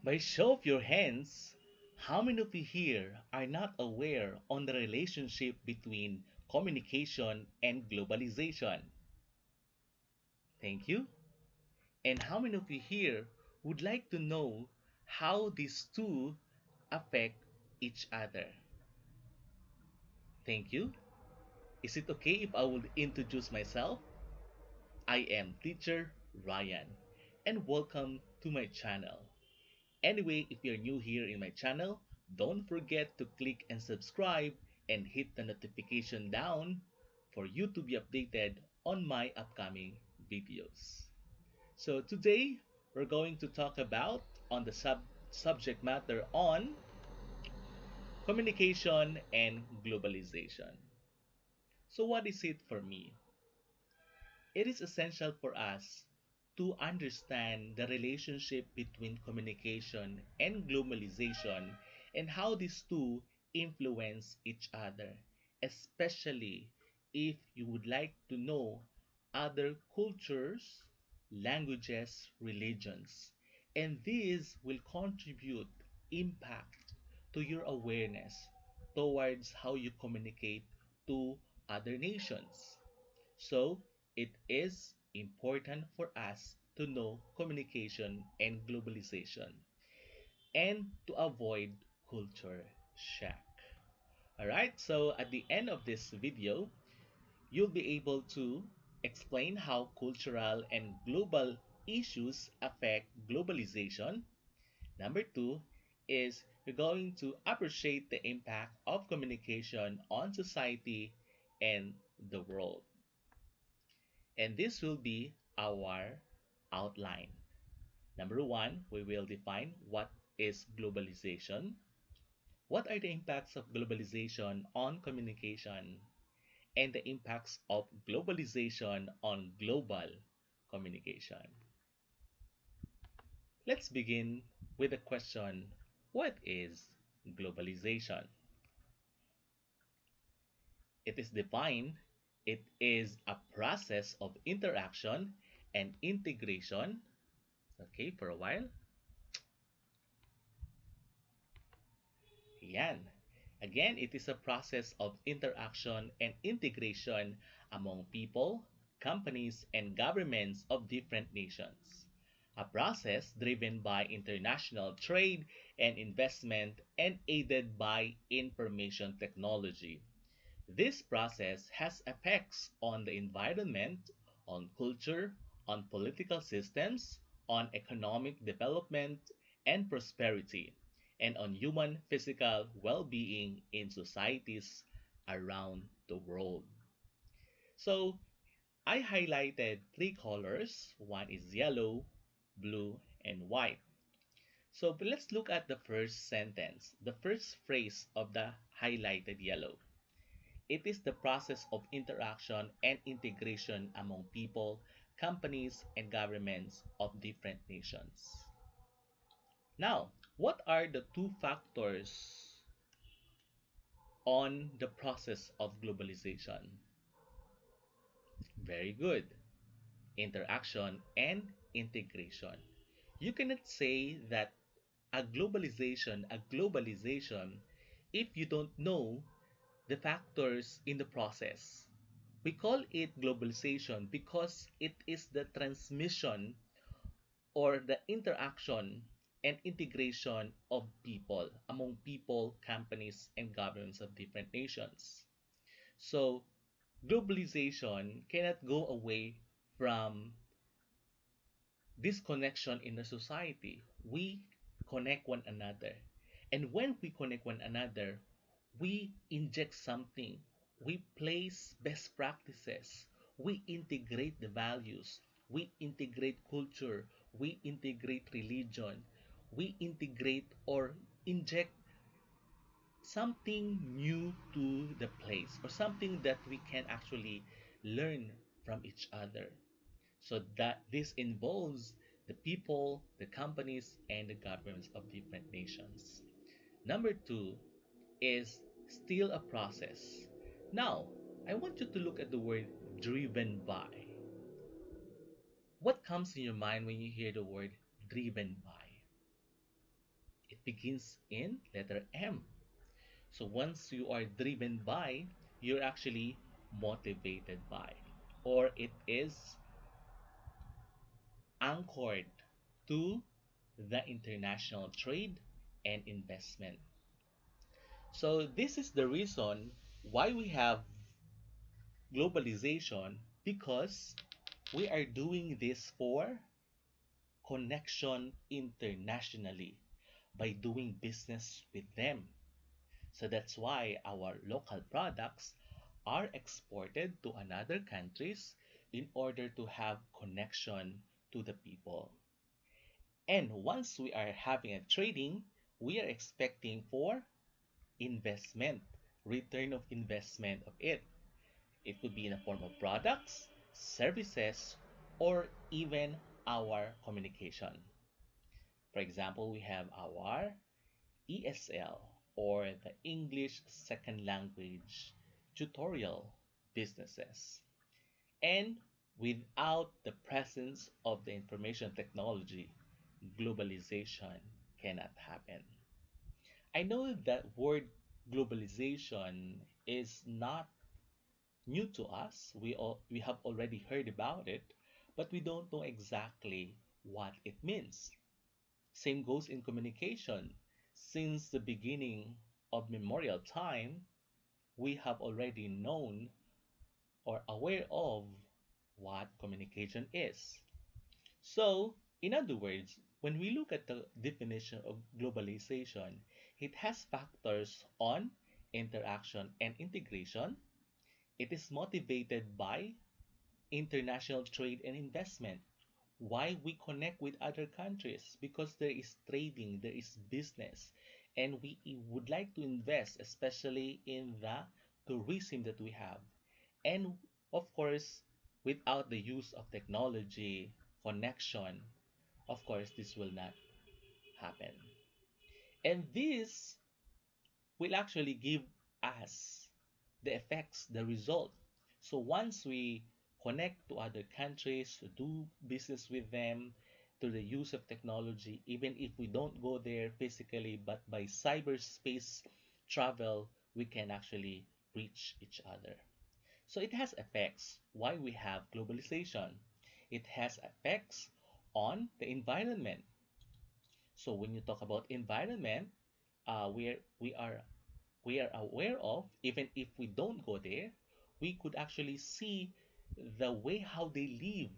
By show of your hands, how many of you here are not aware on the relationship between communication and globalization? Thank you. And how many of you here would like to know how these two affect each other? Thank you. Is it okay if I would introduce myself? I am Teacher Ryan, and welcome to my channel. Anyway, if you're new here in my channel, don't forget to click and subscribe and hit the notification down for you to be updated on my upcoming videos. So today, we're going to talk about on the subject matter on communication and globalization. So what is it for me? It is essential for us to understand the relationship between communication and globalization and how these two influence each other, especially if you would like to know other cultures, languages, religions. And these will contribute impact to your awareness towards how you communicate to other nations. So, it is important for us to know communication and globalization and to avoid culture shock. Alright, so at the end of this video, you'll be able to explain how cultural and global issues affect globalization. Number two is you're going to appreciate the impact of communication on society and the world. And this will be our outline. Number one, we will define what is globalization, what are the impacts of globalization on communication, and the impacts of globalization on global communication. Let's begin with the question, what is globalization? It is defined, it is a process of interaction and integration. Okay, for a while. Yan. Again, it is a process of interaction and integration among people, companies, and governments of different nations. A process driven by international trade and investment and aided by information technology. This process has effects on the environment, on culture, on political systems, on economic development and prosperity, and on human physical well-being in societies around the world. So, I highlighted three colors. One is yellow, blue, and white. So, but let's look at the first sentence, the first phrase of the highlighted yellow. It is the process of interaction and integration among people, companies, and governments of different nations. Now, what are the two factors on the process of globalization? Very good. Interaction and integration. You cannot say that a globalization, if you don't know the factors in the process. We call it globalization because it is the transmission or the interaction and integration of people among people, companies, and governments of different nations. So, globalization cannot go away from this connection in the society. We connect one another. And when we connect one another, we inject something. We place best practices. We integrate the values. We integrate culture. We integrate religion. We integrate or inject something new to the place or something that we can actually learn from each other. So that this involves the people, the companies, and the governments of different nations. Number two is still a process. Now, I want you to look at the word driven by. What comes in your mind when you hear the word driven by? begins in letter M. So once you are driven by, you're actually motivated by, or it is anchored to the international trade and investment. So this is the reason why we have globalization, because we are doing this for connection internationally by doing business with them. So that's why our local products are exported to another countries in order to have connection to the people. And once we are having a trading, we are expecting for investment, return of investment of it. It could be in the form of products, services, or even our communication. For example, we have our ESL, or the English Second Language tutorial businesses. And without the presence of the information technology, globalization cannot happen. I know that word globalization is not new to us. We have already heard about it, but we don't know exactly what it means. Same goes in communication. Since the beginning of memorial time, we have already known or aware of what communication is. So, in other words, when we look at the definition of globalization, it has factors on interaction and integration. It is motivated by international trade and investment. Why we connect with other countries? Because there is trading, there is business, and we would like to invest, especially in the tourism that we have. And of course, without the use of technology, connection, of course, this will not happen. And this will actually give us the effects, the result. So once we connect to other countries, to do business with them, to the use of technology, even if we don't go there physically, but by cyberspace travel, we can actually reach each other. So it has effects. Why we have globalization? It has effects on the environment. So when you talk about environment, we are aware of, even if we don't go there, we could actually see the way how they live,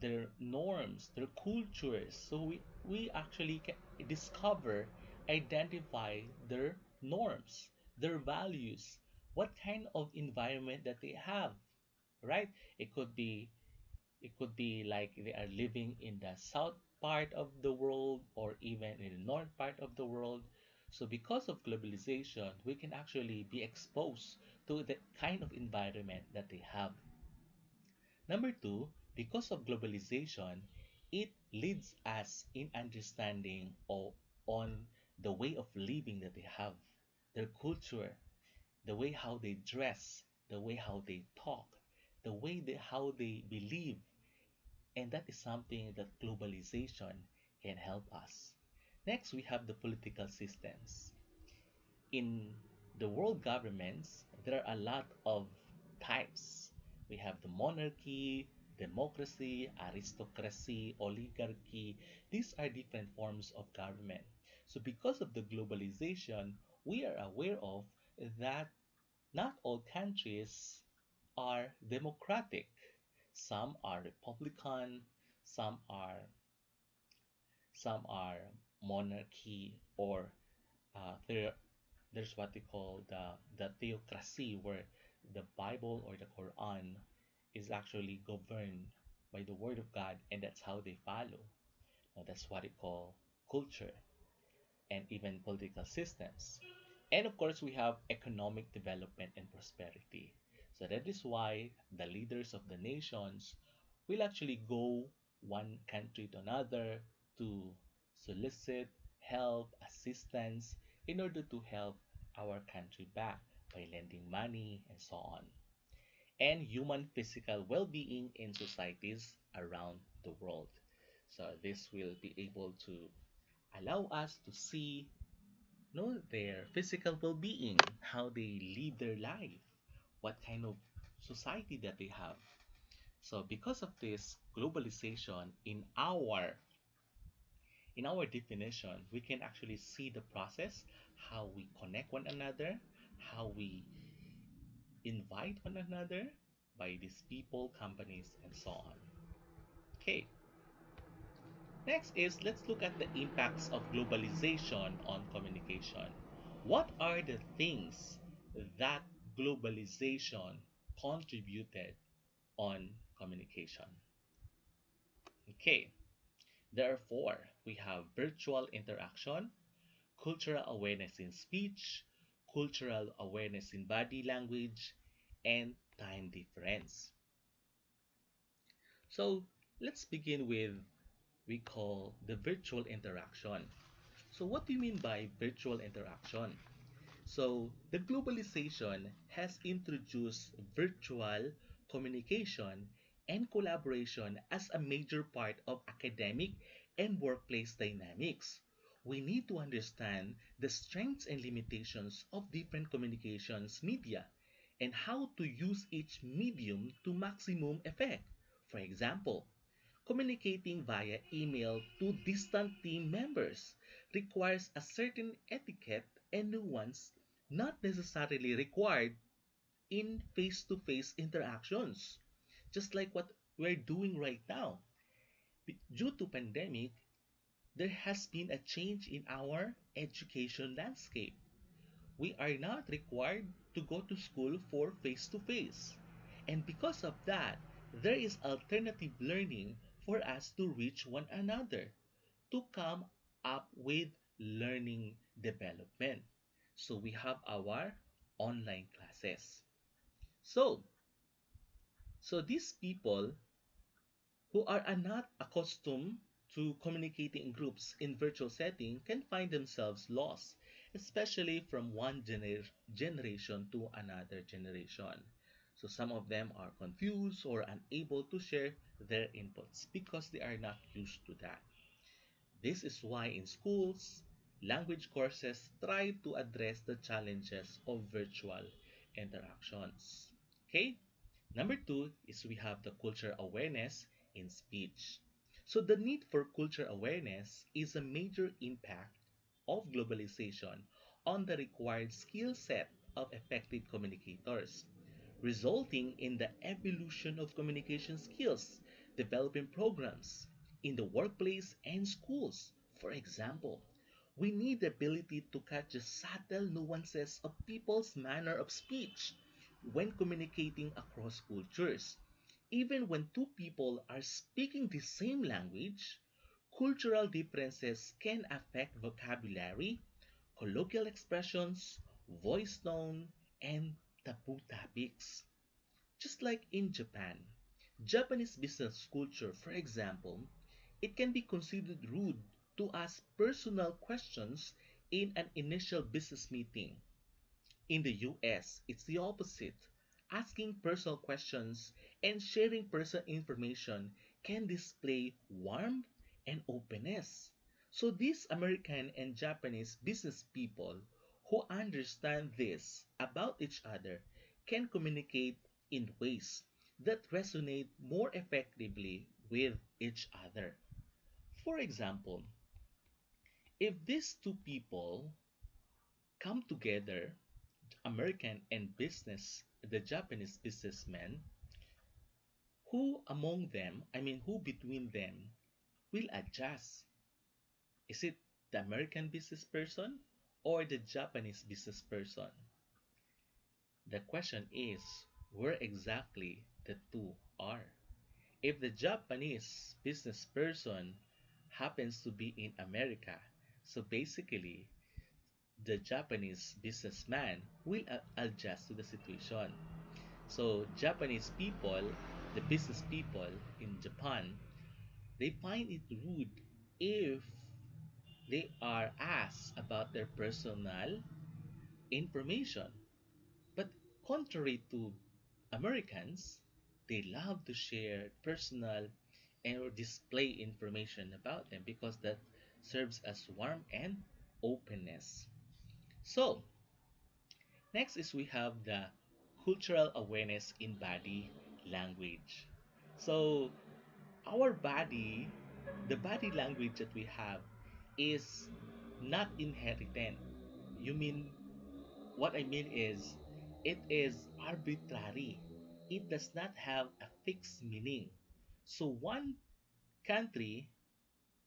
their norms, their cultures. So we actually can discover, identify their norms, their values, what kind of environment that they have, right? It could be it could be like they are living in the south part of the world or even in the north part of the world. So, because of globalization, we can actually be exposed to the kind of environment that they have. Number two, because of globalization, it leads us in understanding on the way of living that they have, their culture, the way how they dress, the way how they talk, the way how they believe, and that is something that globalization can help us. Next, we have the political systems. In the world governments, there are a lot of types. We have the monarchy, democracy, aristocracy, oligarchy. These are different forms of government. So, because of the globalization, we are aware of that not all countries are democratic. Some are republican, some are some are monarchy, or there's what they call the theocracy, where the Bible or the Quran is actually governed by the Word of God, and that's how they follow. Now, that's what they call culture and even political systems. And of course, we have economic development and prosperity. So that is why the leaders of the nations will actually go one country to another to solicit help, assistance in order to help our country back by lending money and so on. And human physical well being in societies around the world. So this will be able to allow us to see their physical well-being, how they live their life, what kind of society that they have. So because of this globalization in our definition, we can actually see the process, how we connect one another, how we invite one another by these people, companies, and so on. Okay, next is let's look at the impacts of globalization on communication. What are the things that globalization contributed on communication? Okay, there are four. We have virtual interaction, cultural awareness in speech, cultural awareness in body language, and time difference. So let's begin with we call the virtual interaction. So what do you mean by virtual interaction? So the globalization has introduced virtual communication and collaboration as a major part of academic and workplace dynamics. We need to understand the strengths and limitations of different communications media and how to use each medium to maximum effect. For example, communicating via email to distant team members requires a certain etiquette and nuance not necessarily required in face-to-face interactions. Just like what we're doing right now. Due to pandemic, there has been a change in our education landscape. We are not required to go to school for face-to-face. And because of that, there is alternative learning for us to reach one another, to come up with learning development. So we have our online classes. So, so these people who are not accustomed to communicating in groups in virtual setting can find themselves lost, especially from one generation to another generation. So some of them are confused or unable to share their inputs because they are not used to that. This is why in schools, language courses try to address the challenges of virtual interactions. Okay? Number two is we have the culture awareness in speech. So the need for culture awareness is a major impact of globalization on the required skill set of effective communicators, resulting in the evolution of communication skills, developing programs in the workplace and schools. For example, we need the ability to catch the subtle nuances of people's manner of speech when communicating across cultures. Even when two people are speaking the same language, cultural differences can affect vocabulary, colloquial expressions, voice tone, and taboo topics. Just like in Japan, Japanese business culture, for example, it can be considered rude to ask personal questions in an initial business meeting. In the US, it's the opposite. Asking personal questions and sharing personal information can display warmth and openness. So these American and Japanese business people who understand this about each other can communicate in ways that resonate more effectively with each other. For example, if these two people come together, American and the Japanese businessmen, who among them, who between them will adjust? Is it the American business person or the Japanese business person? The question is where exactly the two are. If the Japanese business person happens to be in America, so basically the Japanese businessman will adjust to the situation. So Japanese people, the business people in Japan, they find it rude if they are asked about their personal information. But contrary to Americans, they love to share personal and or display information about them because serves as warmth and openness. So, next is we have the cultural awareness in body language. So, our body, the body language that we have is not inherited. You mean, what I mean is, it is arbitrary. It does not have a fixed meaning. So, one country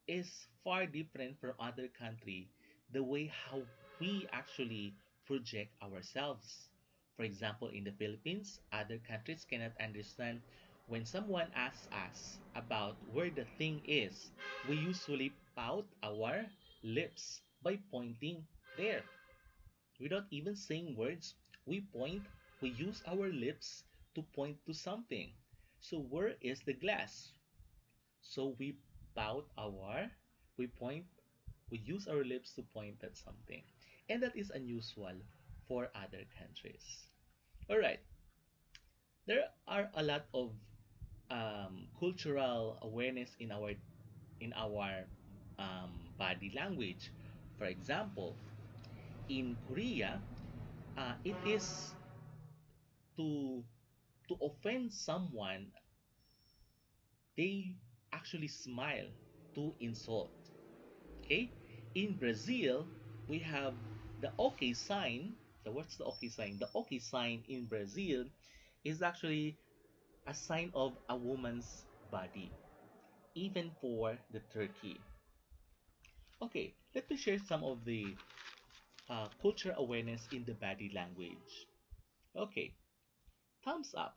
is far different from other country the way how we actually project ourselves. For example, in the Philippines, other countries cannot understand when someone asks us about where the thing is. We usually pout our lips by pointing there. Without even saying words, we point, we use our lips to point to something. So where is the glass? So we pout our, we point, we use our lips to point at something. And that is unusual for other countries. All right, there are a lot of cultural awareness in our body language. For example, in Korea, it is to to offend someone, they actually smile to insult. Okay? In Brazil, we have the okay sign. So what's the okay sign? The okay sign in Brazil is actually a sign of a woman's body, even for the turkey. Okay, let me share some of the culture awareness in the body language. Okay, thumbs up.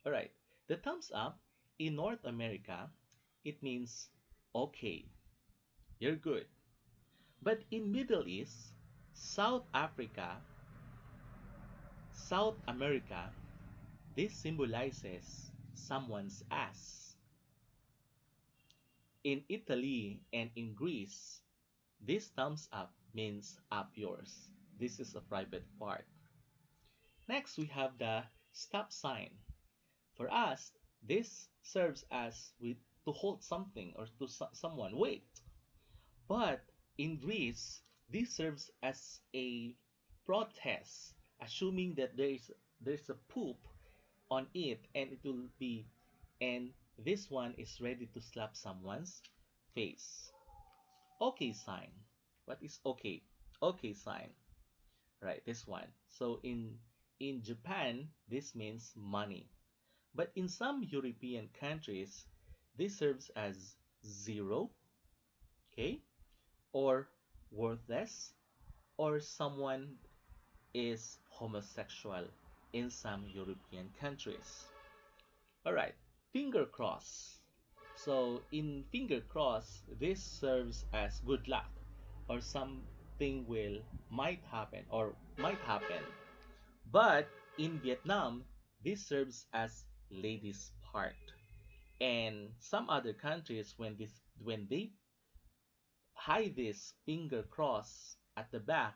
All right, the thumbs up in North America, it means okay, you're good. But in Middle East, South Africa, South America, this symbolizes someone's ass. In Italy and in Greece, this thumbs up means up yours. This is a private part. Next, we have the stop sign. For us, this serves as to hold something or to someone wait. But in Greece, this serves as a protest, assuming that there's a poop on it and it will be, and this one is ready to slap someone's face. Okay sign. What is okay? Okay sign. Right, this one. So in Japan, this means money. But in some European countries, this serves as zero, okay? Or worthless, or someone is homosexual in some European countries. All right, finger cross. So in finger cross, this serves as good luck or something will might happen or might happen. But in Vietnam, this serves as ladies' part. And some other countries when they hide this finger cross at the back,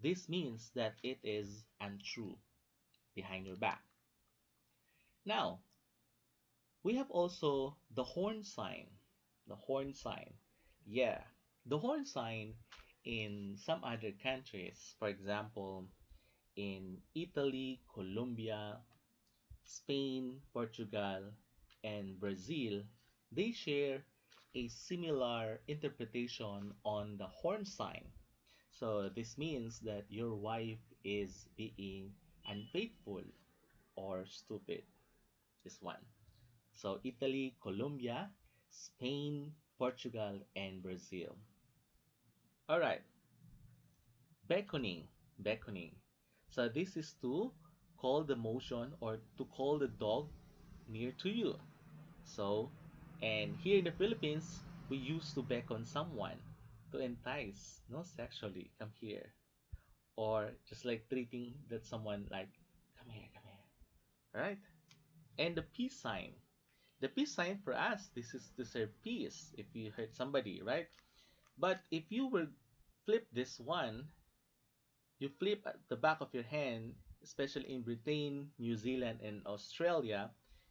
this means that it is untrue behind your back. Now, we have also the horn sign. The horn sign. Yeah, the horn sign in some other countries, for example, in Italy, Colombia, Spain, Portugal, and Brazil, they share a similar interpretation on the horn sign. So this means that your wife is being unfaithful or stupid. This one. So Italy, Colombia, Spain, Portugal, and Brazil. All right, beckoning, beckoning. So this is to call the motion or to call the dog near to you. So, and here in the Philippines, we used to beckon someone to entice, no, sexually, come here. Or just like treating that someone like, come here, come here. Right? And the peace sign. The peace sign for us, this is to serve peace if you hurt somebody, right? But if you will flip this one, you flip at the back of your hand, especially in Britain, New Zealand, and Australia,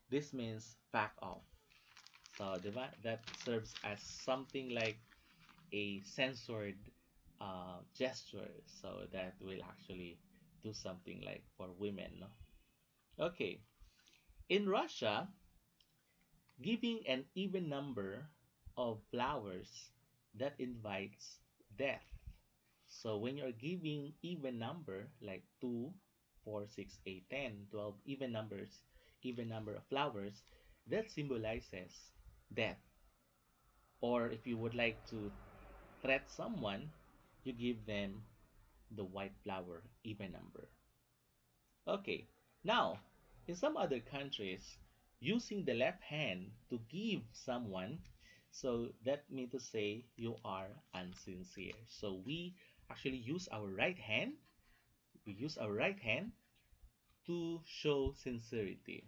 this means back off. So diba? That serves as something like a censored gesture, so that will actually do something like for women, no? Okay, in Russia, giving an even number of flowers that invites death. So when you're giving even number like 2, 4, 6, 8, 10, 12, even numbers, even number of flowers, that symbolizes death. Or if you would like to threat someone, you give them the white flower, even number. Okay, now, in some other countries, using the left hand to give someone, so that means to say you are unsincere. So we actually use our right hand, we use our right hand to show sincerity.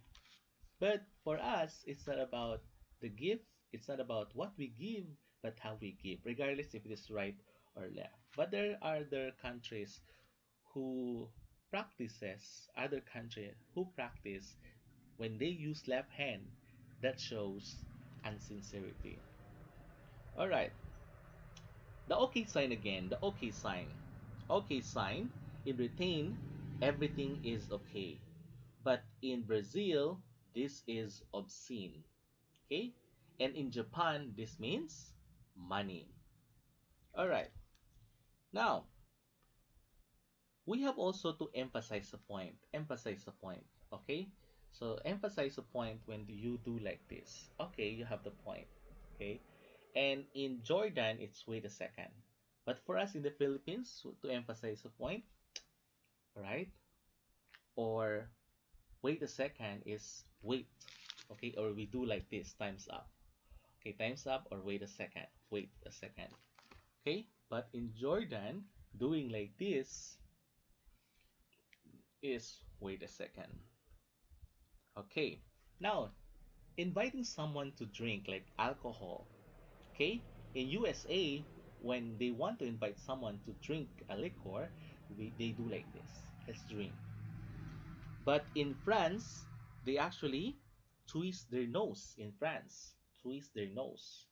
But for us, it's not about the gift, it's not about what we give, but how we give, regardless if it is right or left. But there are other countries who other country who practice when they use left hand, that shows insincerity. All right, the okay sign again, the okay sign. Okay sign, in Britain, everything is okay. But in Brazil, this is obscene. Okay? And in Japan, this means money. All right. Now, we have also to emphasize the point. Emphasize the point. Okay? So emphasize the point when you do like this. Okay, you have the point. Okay? And in Jordan, it's wait a second. But for us in the Philippines, to emphasize the point, right? Or wait a second is wait. Okay? Or we do like this, times up. Okay, times up or wait a second. Wait a second. Okay? But in Jordan, doing like this is wait a second. Okay. Now, inviting someone to drink like alcohol. Okay? In USA, when they want to invite someone to drink a liquor, they do like this. Let's drink. But in France, they actually twist their nose in France. Twist their nose.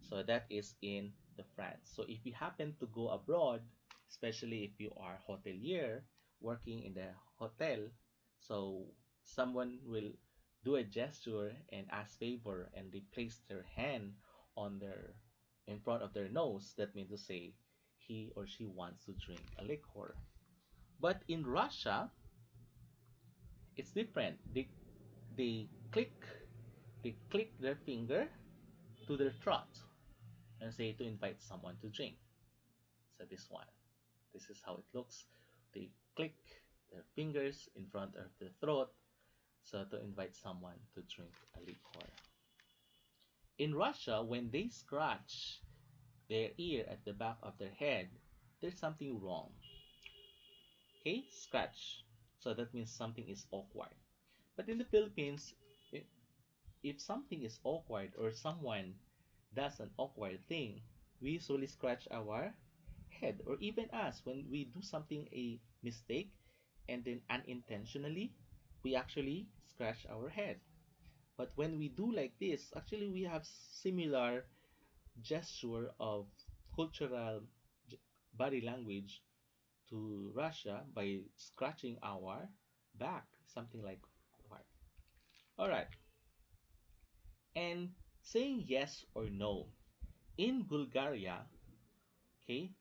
So that is in the France. So if you happen to go abroad, especially if you are hotelier working in the hotel, so someone will do a gesture and ask favor and they place their hand on their in front of their nose. That means to say he or she wants to drink a liquor. But in Russia, it's different. They click they click their finger to their throat and say to invite someone to drink. So this one. This is how it looks. They click their fingers in front of their throat so to invite someone to drink a liquor. In Russia, when they scratch their ear at the back of their head, there's something wrong. Okay? Scratch. So that means something is awkward. But in the Philippines, if something is awkward or someone does an awkward thing, we usually scratch our head, or even us when we do something a mistake and then unintentionally we actually scratch our head. But when we do like this, actually we have similar gesture of cultural body language to Russia by scratching our back, something like that. All right, and saying yes or no. In Bulgaria, okay,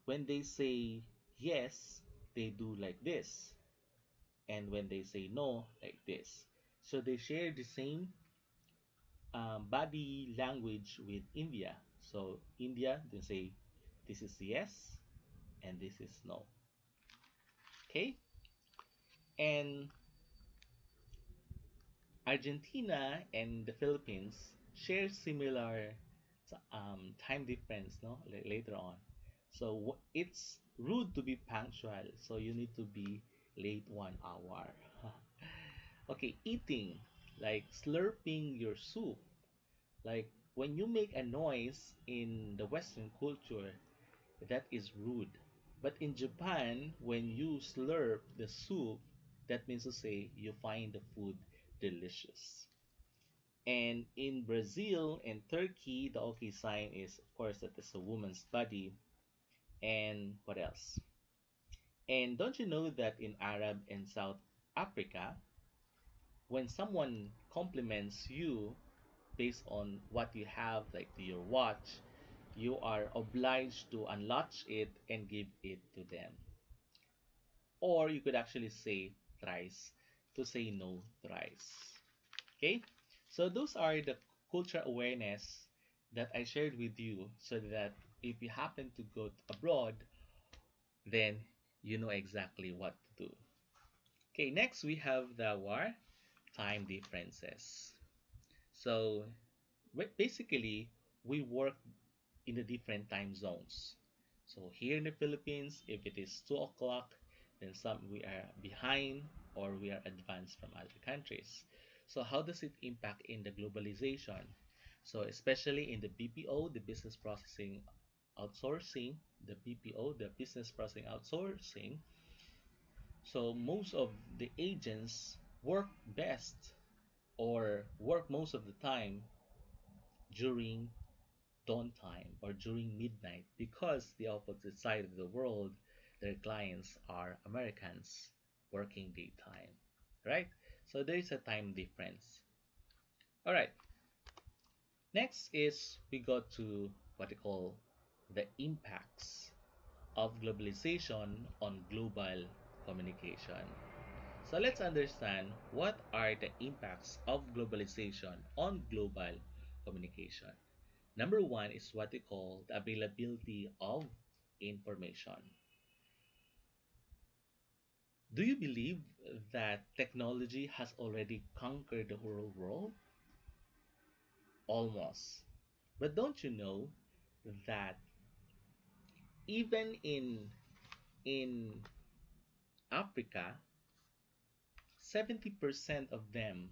when they say yes, they do like this. And when they say no, like this. So they share the same body language with India. So India, they say this is yes and this is no. Okay? And Argentina and the Philippines share similar time difference, no? Later on. So it's rude to be punctual, so you need to be late 1 hour. Okay, eating, like slurping your soup. Like when you make a noise in the Western culture, that is rude. But in Japan, when you slurp the soup, that means to say you find the food delicious. And in Brazil and Turkey, the okay sign is, of course, that it's a woman's body. And what else? And don't you know that in Arab and South Africa, when someone compliments you based on what you have, like your watch, you are obliged to unlatch it and give it to them. Or you could actually say thrice to say no thrice. Okay? So those are the cultural awareness that I shared with you so that if you happen to go abroad, then you know exactly what to do. Okay, next we have the war time differences. So basically, we work in the different time zones. So here in the Philippines, if it is 2 o'clock, then some we are behind or we are advanced from other countries. So how does it impact in the globalization? So especially in the BPO, the business processing outsourcing, the BPO, the business processing outsourcing. So most of the agents work best or work most of the time during dawn time or during midnight because the opposite side of the world, their clients are Americans working daytime, right? So there is a time difference. All right, next is we go to what they call the impacts of globalization on global communication. So let's understand what are the impacts of globalization on global communication. Number one is what they call the availability of information. Do you believe that technology has already conquered the whole world? Almost. But don't you know that even in Africa, 70% of them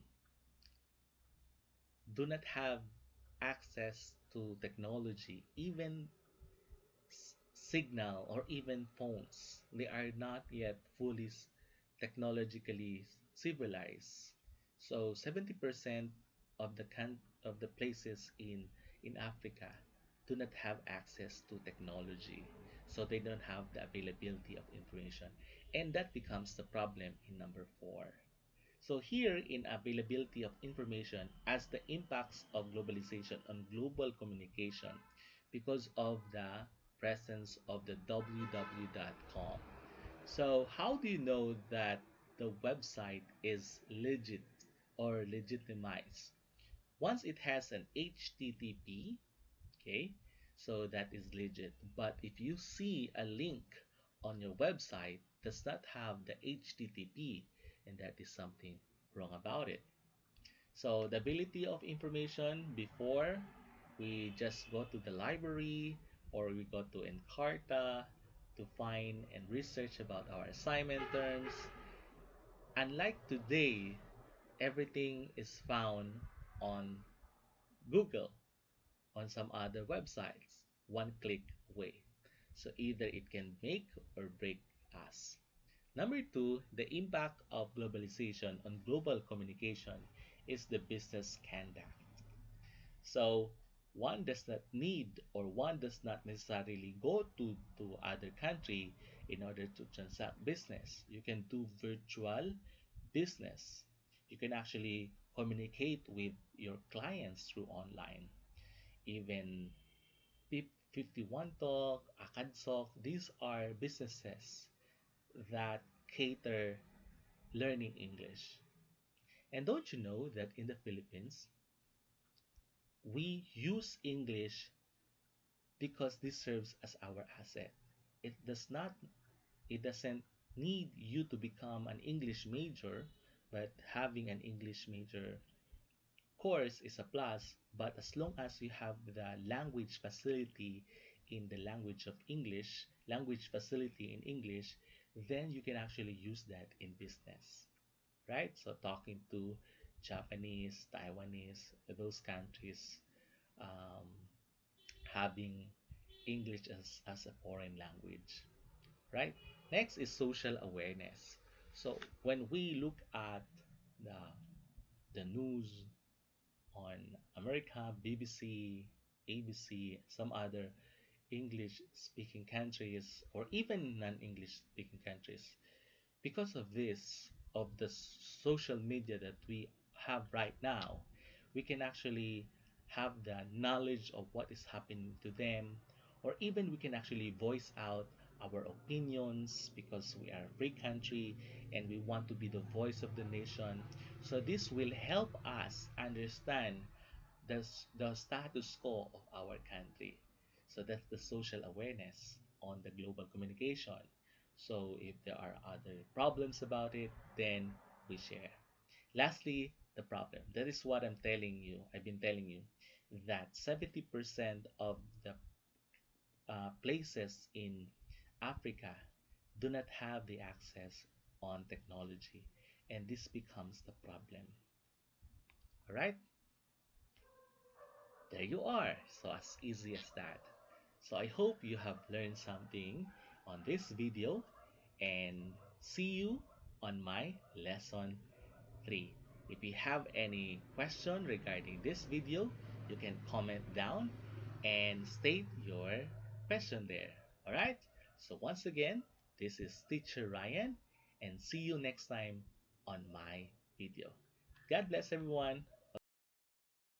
do not have access to technology, even signal or even phones. They are not yet fully technologically civilized. So 70% of the places in Africa do not have access to technology. So they don't have the availability of information. And that becomes the problem in number four. So here in availability of information as the impacts of globalization on global communication because of the presence of the www.com. So how do you know that the website is legit or legitimized? Once it has an HTTP, okay, so that is legit. But if you see a link on your website does not have the HTTP, and that is something wrong about it. So the ability of information before we just go to the library or we go to Encarta to find and research about our assignment terms. Unlike today, everything is found on Google, on some other websites, one click away. So either it can make or break us. Number two, the impact of globalization on global communication is the business scandal. So one does not need or one does not necessarily go to other country in order to transact business. You can do virtual business. You can actually communicate with your clients through online. Even 51 Talk, Akadsok, these are businesses that cater learning English. And don't you know that in the Philippines, we use English because this serves as our asset. It does not, it doesn't need you to become an English major, but having an English major course is a plus, but as long as you have the language facility in the language of English, language facility in English, then you can actually use that in business, right? So talking to Japanese, Taiwanese, those countries, um, having English as a foreign language, right? Next is social awareness. So when we look at the the news, on America, BBC, ABC, some other English speaking countries, or even non English speaking countries. Because of this, of the social media that we have right now, we can actually have the knowledge of what is happening to them, or even we can actually voice out our opinions because we are a free country and we want to be the voice of the nation. So this will help us understand the status quo of our country. So that's the social awareness on the global communication. So if there are other problems about it, then we share. Lastly, the problem. That is what I'm telling you. I've been telling you that 70% of the places in Africa do not have the access on technology, and this becomes the problem. All right? There you are. So as easy as that. So I hope you have learned something on this video and see you on my lesson 3. If you have any question regarding this video, you can comment down and state your question there. Alright? So once again, this is Teacher Ryan and see you next time on my video. God bless everyone.